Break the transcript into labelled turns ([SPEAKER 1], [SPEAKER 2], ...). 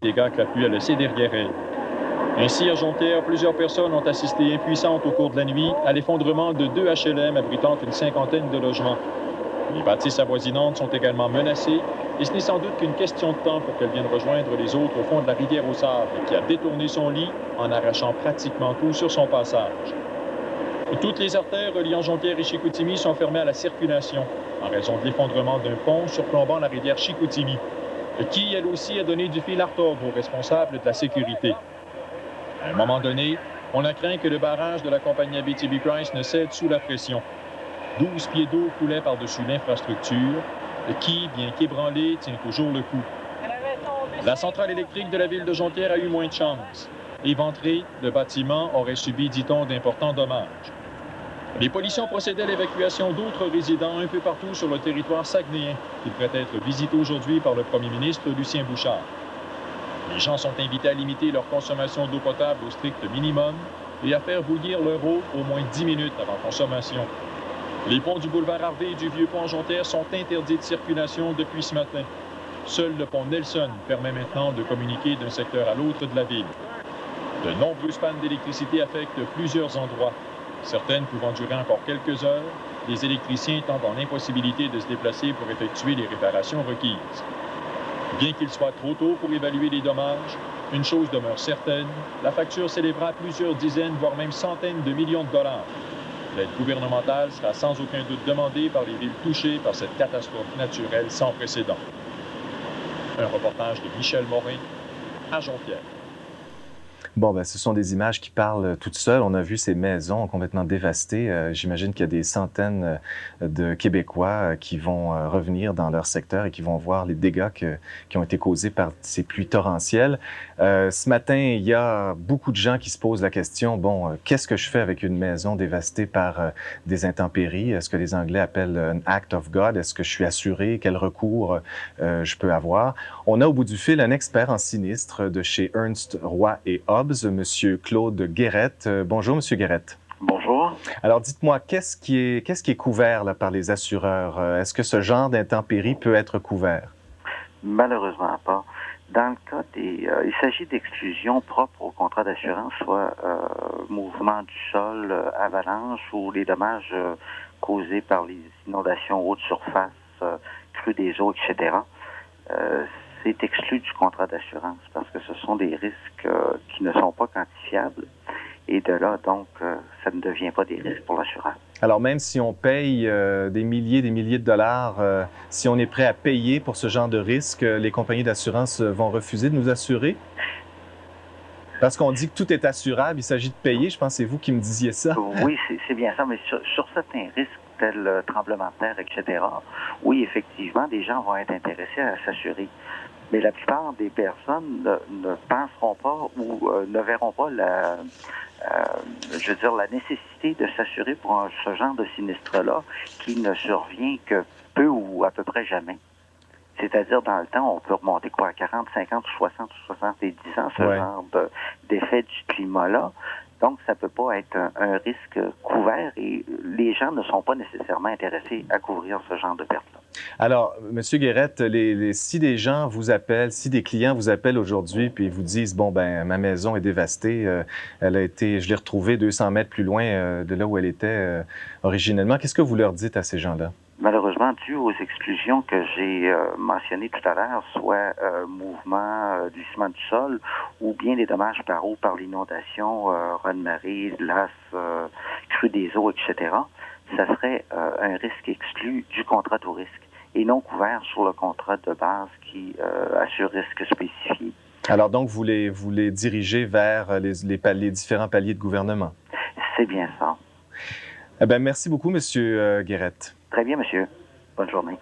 [SPEAKER 1] dégâts que la pluie a laissés derrière elle. Ainsi, à Jonquière, plusieurs personnes ont assisté impuissantes au cours de la nuit à l'effondrement de 2 HLM abritant une cinquantaine de logements. Les bâtisses avoisinantes sont également menacées et ce n'est sans doute qu'une question de temps pour qu'elles viennent rejoindre les autres au fond de la rivière au sable qui a détourné son lit en arrachant pratiquement tout sur son passage. Toutes les artères reliant Jonquière et Chicoutimi sont fermées à la circulation en raison de l'effondrement d'un pont surplombant la rivière Chicoutimi, qui, elle aussi, a donné du fil à retordre aux responsables de la sécurité. À un moment donné, on a craint que le barrage de la compagnie Abitibi-Price ne cède sous la pression. 12 pieds d'eau coulaient par-dessus l'infrastructure, qui, bien qu'ébranlée, tient toujours le coup. La centrale électrique de la ville de Jonquière a eu moins de chance. Éventré, le bâtiment aurait subi, dit-on, d'importants dommages. Les policiers ont procédé à l'évacuation d'autres résidents un peu partout sur le territoire saguenéen, qui devrait être visité aujourd'hui par le premier ministre Lucien Bouchard. Les gens sont invités à limiter leur consommation d'eau potable au strict minimum et à faire bouillir leur eau au moins 10 minutes avant consommation. Les ponts du boulevard Harvey et du Vieux-Pont en Jonquière sont interdits de circulation depuis ce matin. Seul le pont Nelson permet maintenant de communiquer d'un secteur à l'autre de la ville. De nombreuses pannes d'électricité affectent plusieurs endroits, certaines pouvant durer encore quelques heures, les électriciens étant dans l'impossibilité de se déplacer pour effectuer les réparations requises. Bien qu'il soit trop tôt pour évaluer les dommages, une chose demeure certaine, la facture s'élèvera à plusieurs dizaines, voire même centaines de millions de dollars. L'aide gouvernementale sera sans aucun doute demandée par les villes touchées par cette catastrophe naturelle sans précédent. Un reportage de Michel Morin à Jonquière.
[SPEAKER 2] Bon, ben, ce sont des images qui parlent toutes seules. On a vu ces maisons complètement dévastées. J'imagine qu'il y a des centaines de Québécois qui vont revenir dans leur secteur et qui vont voir les dégâts qui ont été causés par ces pluies torrentielles. Ce matin, il y a beaucoup de gens qui se posent la question, bon, qu'est-ce que je fais avec une maison dévastée par des intempéries? Est-ce que les Anglais appellent un act of God? Est-ce que je suis assuré? Quel recours je peux avoir? On a au bout du fil un expert en sinistre de chez Ernst, Roy et Hobbs, Monsieur Claude Guérette. Bonjour, Monsieur Guérette.
[SPEAKER 3] Bonjour.
[SPEAKER 2] Alors, dites-moi, qu'est-ce qui est couvert là, par les assureurs? Est-ce que ce genre d'intempéries peut être couvert?
[SPEAKER 3] Malheureusement pas. Dans le cas il s'agit d'exclusions propres au contrat d'assurance, soit mouvement du sol, avalanche ou les dommages causés par les inondations haute surface, crue des eaux, etc. C'est exclu du contrat d'assurance parce que ce sont des risques qui ne sont pas quantifiables et de là, donc, ça ne devient pas des risques pour l'assureur.
[SPEAKER 2] Alors, même si on paye des milliers de dollars, si on est prêt à payer pour ce genre de risque, les compagnies d'assurance vont refuser de nous assurer? Parce qu'on dit que tout est assurable, il s'agit de payer. Je pense que c'est vous qui me disiez ça.
[SPEAKER 3] Oui, c'est bien ça, mais sur certains risques, tels tremblements de terre, etc., oui, effectivement, des gens vont être intéressés à s'assurer. Mais la plupart des personnes ne penseront pas ou ne verront pas la nécessité de s'assurer pour ce genre de sinistre-là qui ne survient que peu ou à peu près jamais. C'est-à-dire, dans le temps, on peut remonter à 40, 50, 60 ou 70 ans, ce genre d'effet du climat-là. Donc, ça peut pas être un risque couvert et les gens ne sont pas nécessairement intéressés à couvrir ce genre de pertes-là.
[SPEAKER 2] Alors, M. Guérette, si des gens vous appellent, si des clients vous appellent aujourd'hui puis vous disent, bon, ben ma maison est dévastée, je l'ai retrouvée 200 mètres plus loin de là où elle était originellement, qu'est-ce que vous leur dites à ces gens-là?
[SPEAKER 3] Malheureusement, dû aux exclusions que j'ai mentionnées tout à l'heure, soit mouvement, glissement du sol, ou bien les dommages par eau, par l'inondation, raz de marée, glace, crue des eaux, etc., ça serait un risque exclu du contrat tout risque et non couvert sur le contrat de base qui assure risque spécifié.
[SPEAKER 2] Alors donc, vous les dirigez vers les différents paliers de gouvernement?
[SPEAKER 3] C'est bien ça.
[SPEAKER 2] Eh bien, merci beaucoup, M. Guérette.
[SPEAKER 3] Très bien, monsieur. Bonne journée.